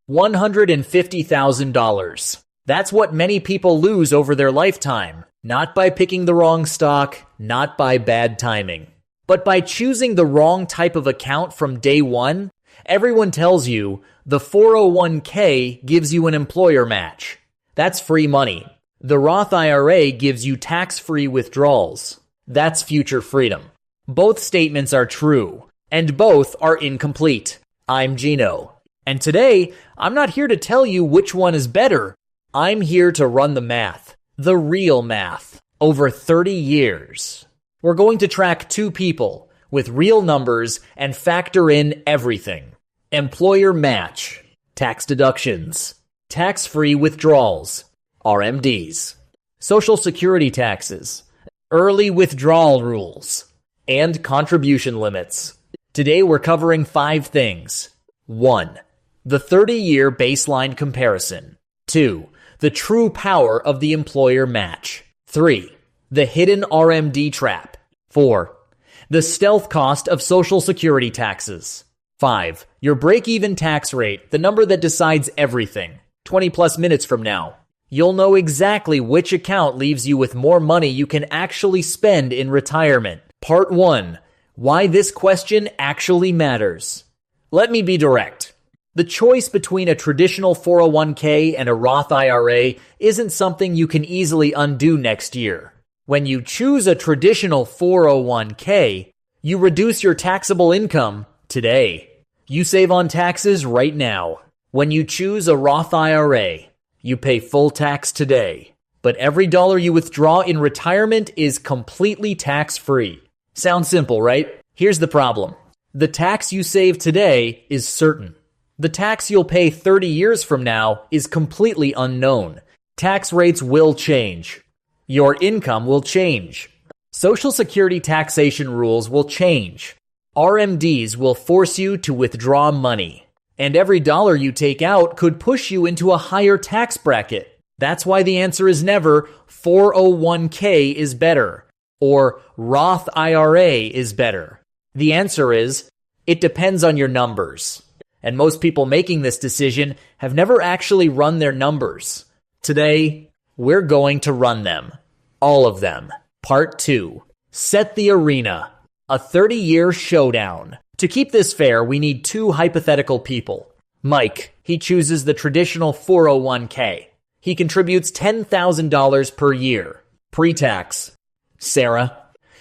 $150,000. That's what many people lose over their lifetime, not by picking the wrong stock, not by bad timing, but by choosing the wrong type of account from day one. Everyone tells you the 401k gives you an employer match. That's free money. The Roth IRA gives you tax-free withdrawals. That's future freedom. Both statements are true, and both are incomplete. I'm Gino, and today I'm not here to tell you which one is better. I'm here to run the math, the real math, over 30 years. We're going to track two people with real numbers and factor in everything. Employer match, tax deductions, tax-free withdrawals, RMDs, Social Security taxes, early withdrawal rules, and contribution limits. Today we're covering 5 things. 1. The 30-year baseline comparison. 2. The true power of the employer match. 3. The hidden RMD trap. 4. The stealth cost of Social Security taxes. 5. Your break-even tax rate, the number that decides everything. 20 plus minutes from now, you'll know exactly which account leaves you with more money you can actually spend in retirement. Part 1. Why this question actually matters. Let me be direct. The choice between a traditional 401k and a Roth IRA isn't something you can easily undo next year. When you choose a traditional 401k, you reduce your taxable income today. You save on taxes right now. When you choose a Roth IRA, you pay full tax today. But every dollar you withdraw in retirement is completely tax-free. Sounds simple, right? Here's the problem. The tax you save today is certain. The tax you'll pay 30 years from now is completely unknown. Tax rates will change. Your income will change. Social Security taxation rules will change. RMDs will force you to withdraw money. And every dollar you take out could push you into a higher tax bracket. That's why the answer is never 401k is better or Roth IRA is better. The answer is, it depends on your numbers. And most people making this decision have never actually run their numbers. Today, we're going to run them. All of them. Part 2. Set the arena. A 30-year showdown. To keep this fair, we need 2 hypothetical people. Mike, he chooses the traditional 401k. He contributes $10,000 per year, pre-tax. Sarah,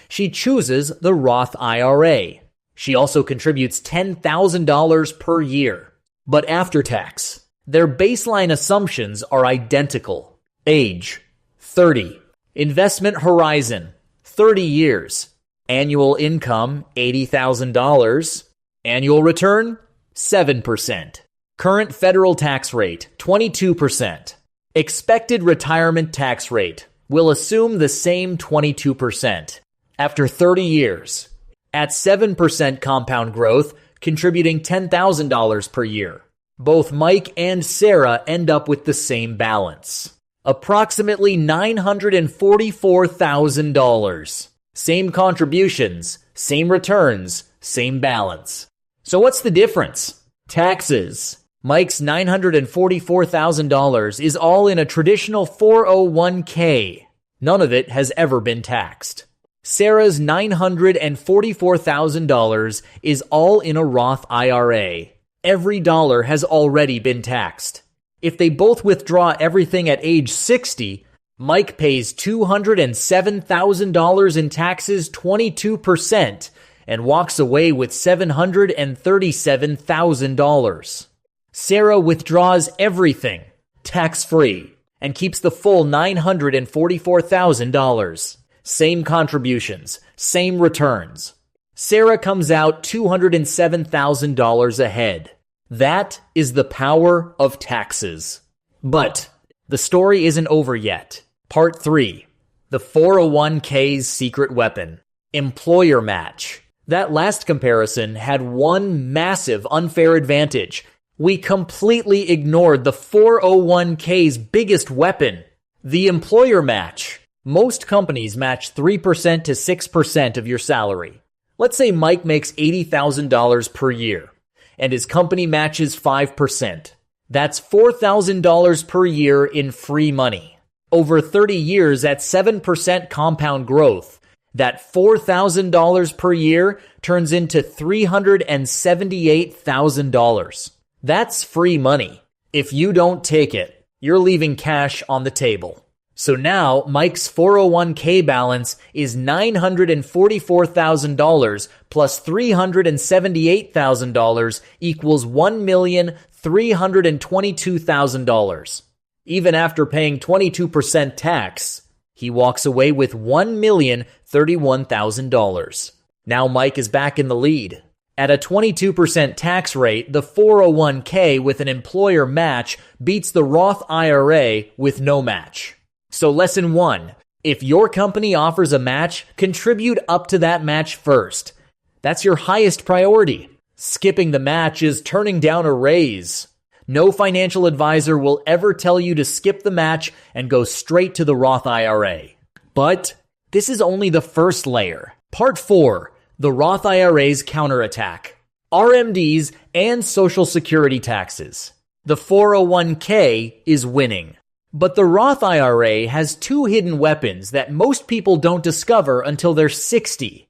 she chooses the Roth IRA. She also contributes $10,000 per year, but after tax. Their baseline assumptions are identical. Age, 30. Investment horizon, 30 years. Annual income, $80,000. Annual return, 7%. Current federal tax rate, 22%. Expected retirement tax rate, we'll assume the same 22%. After 30 years, at 7% compound growth, contributing $10,000 per year. Both Mike and Sarah end up with the same balance. Approximately $944,000. Same contributions, same returns, same balance. So what's the difference? Taxes. Mike's $944,000 is all in a traditional 401k. None of it has ever been taxed. Sarah's $944,000 is all in a Roth IRA. Every dollar has already been taxed. If they both withdraw everything at age 60, Mike pays $207,000 in taxes, 22%, and walks away with $737,000. Sarah withdraws everything, tax-free, and keeps the full $944,000. Same contributions, same returns. Sarah comes out $207,000 ahead. That is the power of taxes. But the story isn't over yet. Part 3. The 401k's secret weapon. Employer match. That last comparison had one massive unfair advantage. We completely ignored the 401k's biggest weapon, the employer match. Most companies match 3% to 6% of your salary. Let's say Mike makes $80,000 per year, and his company matches 5%. That's $4,000 per year in free money. Over 30 years at 7% compound growth, that $4,000 per year turns into $378,000. That's free money. If you don't take it, you're leaving cash on the table. So now Mike's 401k balance is $944,000 plus $378,000 equals $1,322,000. Even after paying 22% tax, he walks away with $1,031,000. Now Mike is back in the lead. At a 22% tax rate, the 401k with an employer match beats the Roth IRA with no match. So lesson 1, if your company offers a match, contribute up to that match first. That's your highest priority. Skipping the match is turning down a raise. No financial advisor will ever tell you to skip the match and go straight to the Roth IRA. But this is only the first layer. Part 4, the Roth IRA's counterattack. RMDs and Social Security taxes. The 401k is winning. But the Roth IRA has 2 hidden weapons that most people don't discover until they're 60.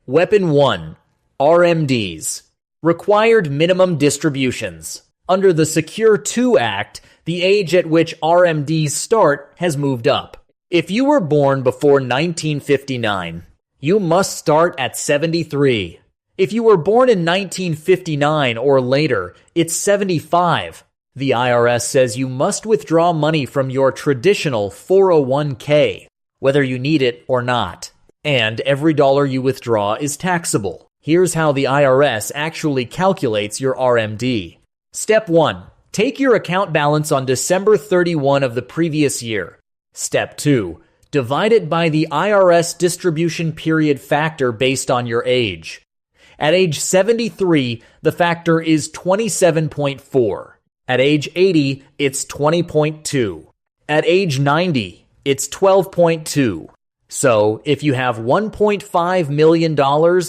Weapon 1, RMDs. Required minimum distributions. Under the Secure II Act, the age at which RMDs start has moved up. If you were born before 1959, you must start at 73. If you were born in 1959 or later, it's 75. The IRS says you must withdraw money from your traditional 401k, whether you need it or not. And every dollar you withdraw is taxable. Here's how the IRS actually calculates your RMD. Step 1. Take your account balance on December 31 of the previous year. Step 2. Divide it by the IRS distribution period factor based on your age. At age 73, the factor is 27.4. At age 80, it's 20.2. At age 90, it's 12.2. So, if you have $1.5 million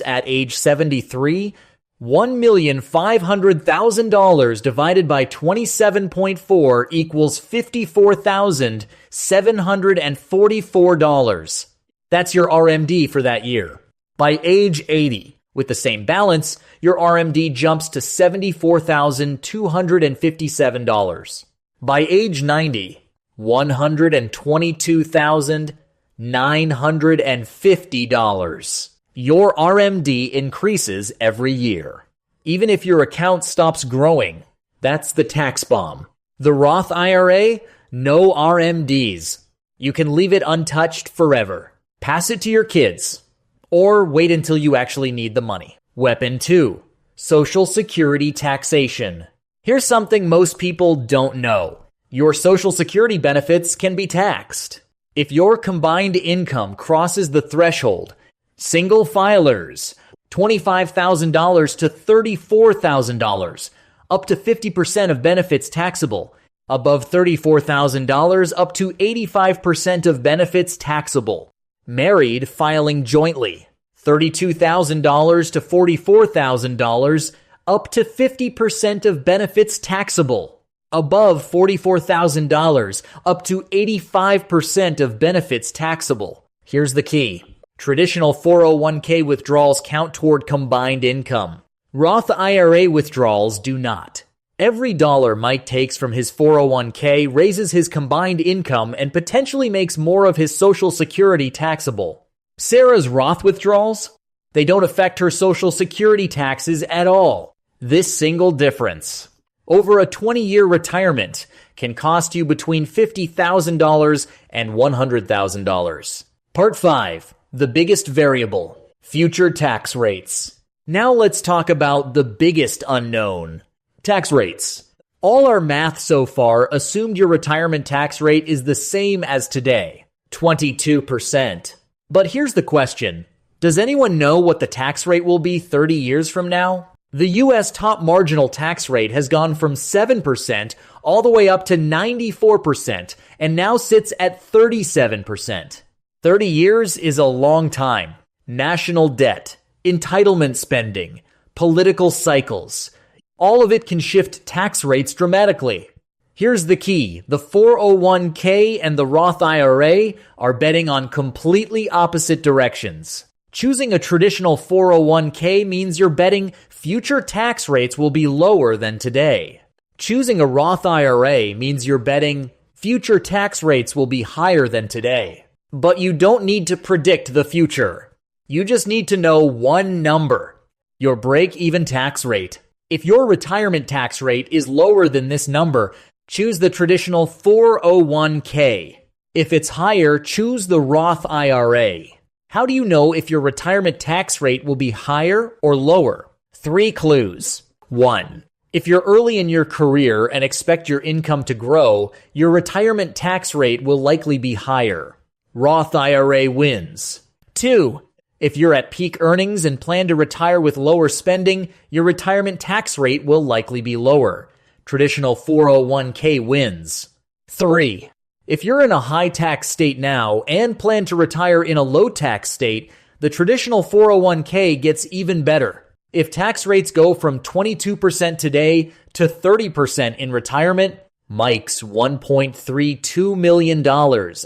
at age 73, $1,500,000 divided by 27.4 equals $54,744. That's your RMD for that year. By age 80, with the same balance, your RMD jumps to $74,257. By age 90, $122,950. Your RMD increases every year. Even if your account stops growing, that's the tax bomb. The Roth IRA, no RMDs. You can leave it untouched forever. Pass it to your kids. Or wait until you actually need the money. Weapon 2, Social Security taxation. Here's something most people don't know. Your Social Security benefits can be taxed. If your combined income crosses the threshold, single filers, $25,000 to $34,000, up to 50% of benefits taxable. Above $34,000, up to 85% of benefits taxable. Married filing jointly, $32,000 to $44,000, up to 50% of benefits taxable. Above $44,000, up to 85% of benefits taxable. Here's the key. Traditional 401k withdrawals count toward combined income. Roth IRA withdrawals do not. Every dollar Mike takes from his 401k raises his combined income and potentially makes more of his Social Security taxable. Sarah's Roth withdrawals? They don't affect her Social Security taxes at all. This single difference, over a 20-year retirement, can cost you between $50,000 and $100,000. Part 5. The biggest variable. Future tax rates. Now let's talk about the biggest unknown. Tax rates. All our math so far assumed your retirement tax rate is the same as today, 22%. But here's the question. Does anyone know what the tax rate will be 30 years from now? The U.S. top marginal tax rate has gone from 7% all the way up to 94% and now sits at 37%. 30 years is a long time. National debt, entitlement spending, political cycles, all of it can shift tax rates dramatically. Here's the key. The 401k and the Roth IRA are betting on completely opposite directions. Choosing a traditional 401k means you're betting future tax rates will be lower than today. Choosing a Roth IRA means you're betting future tax rates will be higher than today. But you don't need to predict the future. You just need to know one number: your break-even tax rate. If your retirement tax rate is lower than this number, choose the traditional 401k. If it's higher, choose the Roth IRA. How do you know if your retirement tax rate will be higher or lower? 3 clues. 1. If you're early in your career and expect your income to grow, your retirement tax rate will likely be higher. Roth IRA wins. 2. If you're at peak earnings and plan to retire with lower spending, your retirement tax rate will likely be lower. Traditional 401k wins. 3. If you're in a high-tax state now and plan to retire in a low-tax state, the traditional 401k gets even better. If tax rates go from 22% today to 30% in retirement, Mike's $1.32 million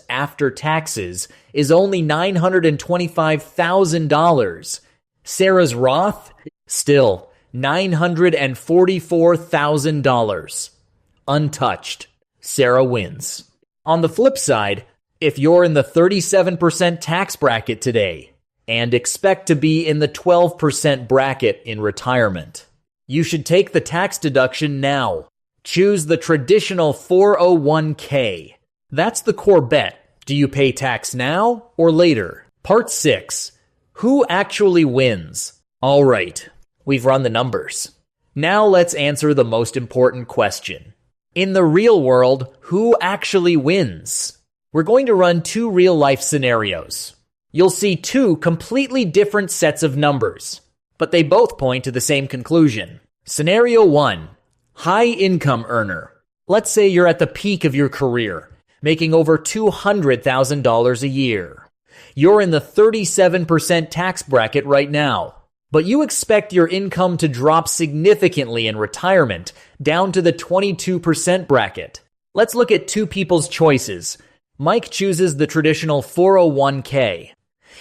after taxes is only $925,000. Sarah's Roth? Still $944,000. Untouched. Sarah wins. On the flip side, if you're in the 37% tax bracket today and expect to be in the 12% bracket in retirement, you should take the tax deduction now. Choose the traditional 401k. That's the core bet. Do you pay tax now or later? Part 6. Who actually wins? All right, we've run the numbers. Now let's answer the most important question. In the real world, who actually wins? We're going to run 2 real-life scenarios. You'll see 2 completely different sets of numbers, but they both point to the same conclusion. Scenario 1. High-income earner. Let's say you're at the peak of your career, making over $200,000 a year. You're in the 37% tax bracket right now, but you expect your income to drop significantly in retirement, down to the 22% bracket. Let's look at 2 people's choices. Mike chooses the traditional 401k.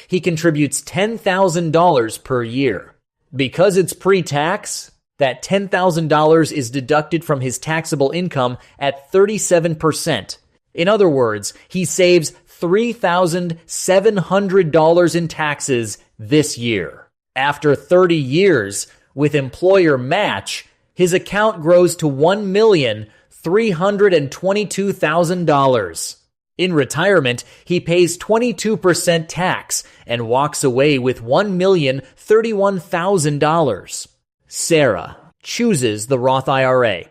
He contributes $10,000 per year. Because it's pre-tax, that $10,000 is deducted from his taxable income at 37%. In other words, he saves $3,700 in taxes this year. After 30 years, with employer match, his account grows to $1,322,000. In retirement, he pays 22% tax and walks away with $1,031,000. Sarah chooses the Roth IRA.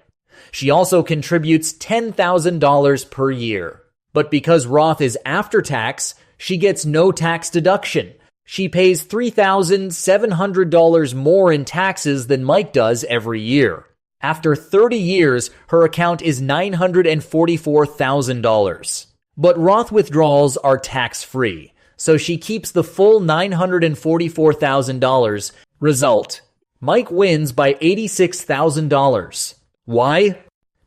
She also contributes $10,000 per year. But because Roth is after tax, she gets no tax deduction. She pays $3,700 more in taxes than Mike does every year. After 30 years, her account is $944,000. But Roth withdrawals are tax-free, so she keeps the full $944,000. Result: Mike wins by $86,000. Why?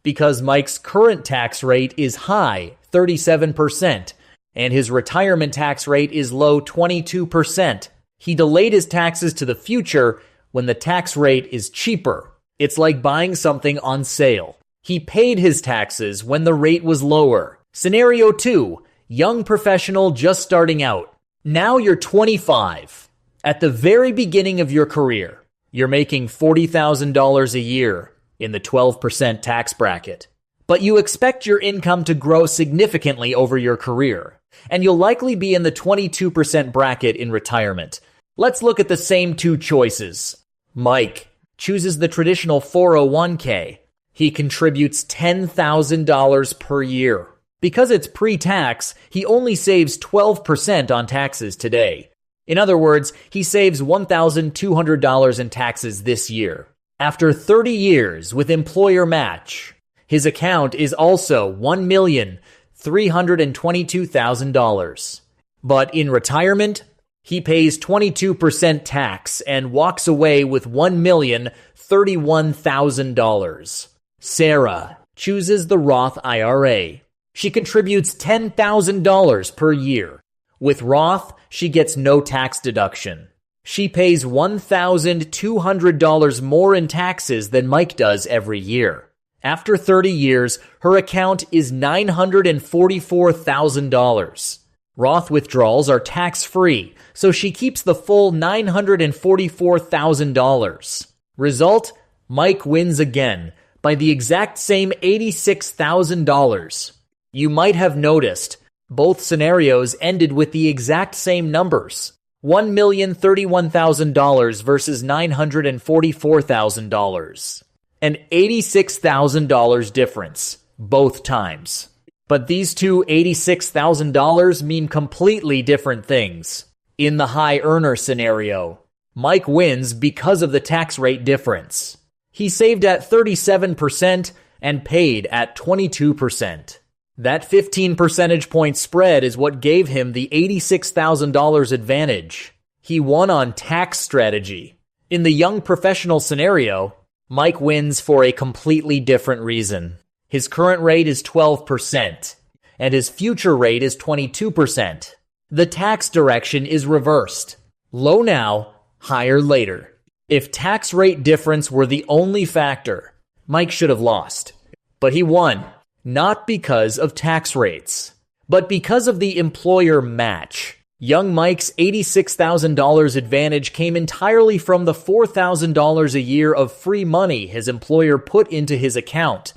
Because Mike's current tax rate is high, 37%, and his retirement tax rate is low, 22%. He delayed his taxes to the future when the tax rate is cheaper. It's like buying something on sale. He paid his taxes when the rate was lower. Scenario 2, young professional just starting out. Now you're 25. At the very beginning of your career, you're making $40,000 a year in the 12% tax bracket. But you expect your income to grow significantly over your career, and you'll likely be in the 22% bracket in retirement. Let's look at the same 2 choices. Mike chooses the traditional 401k. He contributes $10,000 per year. Because it's pre-tax, he only saves 12% on taxes today. In other words, he saves $1,200 in taxes this year. After 30 years with employer match, his account is also $1,322,000. But in retirement, he pays 22% tax and walks away with $1,031,000. Sarah chooses the Roth IRA. She contributes $10,000 per year. With Roth, she gets no tax deduction. She pays $1,200 more in taxes than Mike does every year. After 30 years, her account is $944,000. Roth withdrawals are tax-free, so she keeps the full $944,000. Result? Mike wins again by the exact same $86,000. You might have noticed, both scenarios ended with the exact same numbers. $1,031,000 versus $944,000. An $86,000 difference, both times. But these two $86,000 mean completely different things. In the high earner scenario, Mike wins because of the tax rate difference. He saved at 37% and paid at 22%. That 15 percentage point spread is what gave him the $86,000 advantage. He won on tax strategy. In the young professional scenario, Mike wins for a completely different reason. His current rate is 12%, and his future rate is 22%. The tax direction is reversed. Low now, higher later. If tax rate difference were the only factor, Mike should have lost. But he won, not because of tax rates, but because of the employer match. Young Mike's $86,000 advantage came entirely from the $4,000 a year of free money his employer put into his account.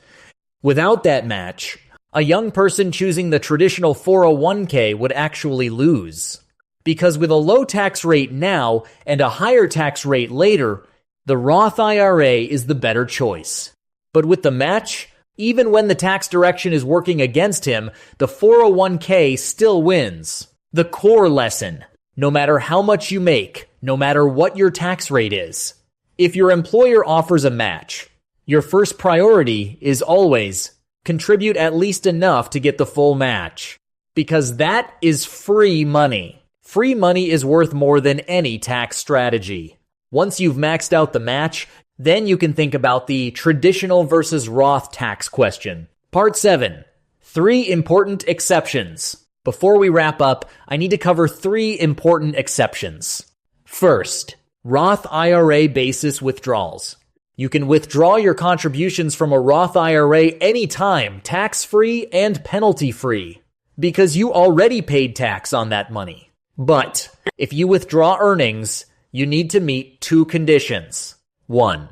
Without that match, a young person choosing the traditional 401k would actually lose. Because with a low tax rate now and a higher tax rate later, the Roth IRA is the better choice. But with the match, even when the tax direction is working against him, the 401k still wins. The core lesson: no matter how much you make, no matter what your tax rate is, if your employer offers a match, your first priority is always contribute at least enough to get the full match. Because that is free money. Free money is worth more than any tax strategy. Once you've maxed out the match, then you can think about the traditional versus Roth tax question. Part 7. 3 important exceptions. Before we wrap up, I need to cover 3 important exceptions. First, Roth IRA basis withdrawals. You can withdraw your contributions from a Roth IRA anytime, tax-free and penalty-free, because you already paid tax on that money. But if you withdraw earnings, you need to meet 2 conditions. 1.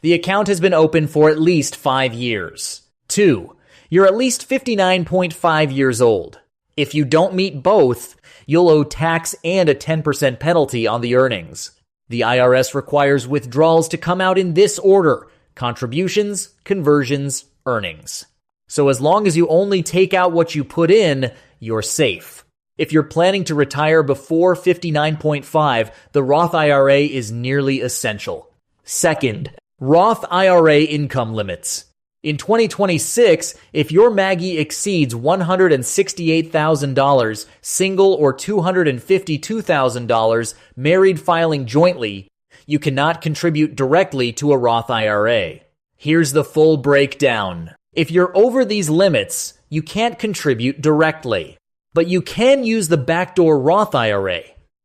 The account has been open for at least 5 years. 2. You're at least 59.5 years old. If you don't meet both, you'll owe tax and a 10% penalty on the earnings. The IRS requires withdrawals to come out in this order: contributions, conversions, earnings. So as long as you only take out what you put in, you're safe. If you're planning to retire before 59.5, the Roth IRA is nearly essential. Second, Roth IRA income limits. In 2026, if your Maggie exceeds $168,000, single or $252,000, married filing jointly, you cannot contribute directly to a Roth IRA. Here's the full breakdown. If you're over these limits, you can't contribute directly. But you can use the backdoor Roth IRA.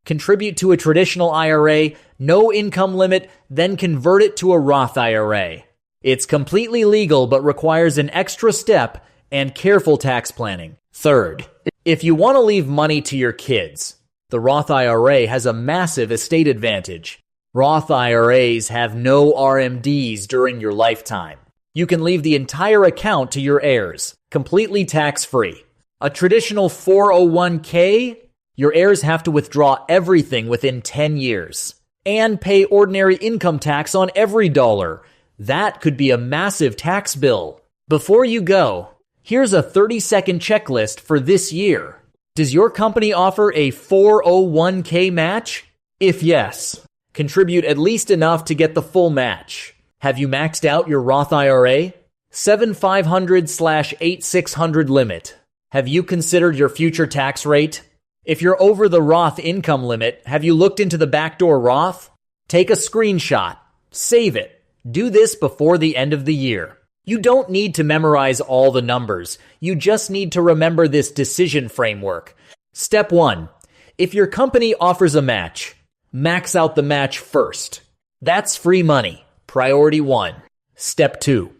Contribute to a traditional IRA, no income limit, then convert it to a Roth IRA. It's completely legal but requires an extra step and careful tax planning. Third, if you want to leave money to your kids, the Roth IRA has a massive estate advantage. Roth IRAs have no RMDs during your lifetime. You can leave the entire account to your heirs, completely tax-free. A traditional 401k, your heirs have to withdraw everything within 10 years and pay ordinary income tax on every dollar. That could be a massive tax bill. Before you go, here's a 30-second checklist for this year. Does your company offer a 401k match? If yes, contribute at least enough to get the full match. Have you maxed out your Roth IRA? 7,500/8,600 limit. Have you considered your future tax rate? If you're over the Roth income limit, have you looked into the backdoor Roth? Take a screenshot. Save it. Do this before the end of the year. You don't need to memorize all the numbers. You just need to remember this decision framework. Step 1. If your company offers a match, max out the match first. That's free money. Priority 1. Step 2.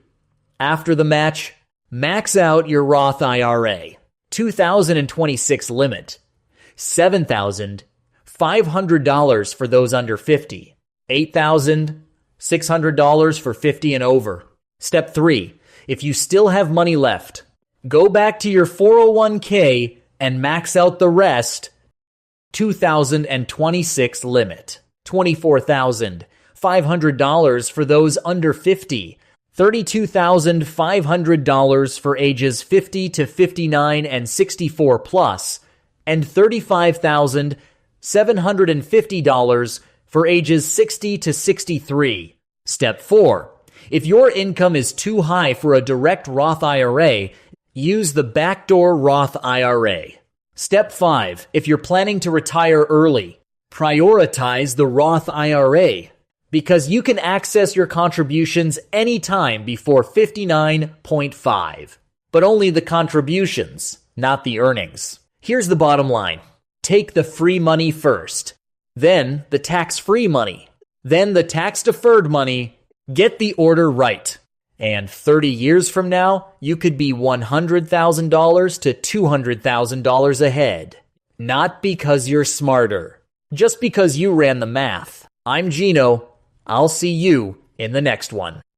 After the match, max out your Roth IRA. 2026 limit. $7,500 for those under 50. $8,600 for 50 and over. Step 3. If you still have money left, go back to your 401k and max out the rest. 2026 limit. $24,500 for those under 50. $32,500 for ages 50 to 59 and 64 plus, and $35,750 for ages 60 to 63. Step 4. If your income is too high for a direct Roth IRA, use the backdoor Roth IRA. Step 5. If you're planning to retire early, prioritize the Roth IRA, because you can access your contributions anytime before 59.5. But only the contributions, not the earnings. Here's the bottom line. Take the free money first, then the tax-free money, then the tax-deferred money. Get the order right. And 30 years from now, you could be $100,000 to $200,000 ahead. Not because you're smarter, just because you ran the math. I'm Gino. I'll see you in the next one.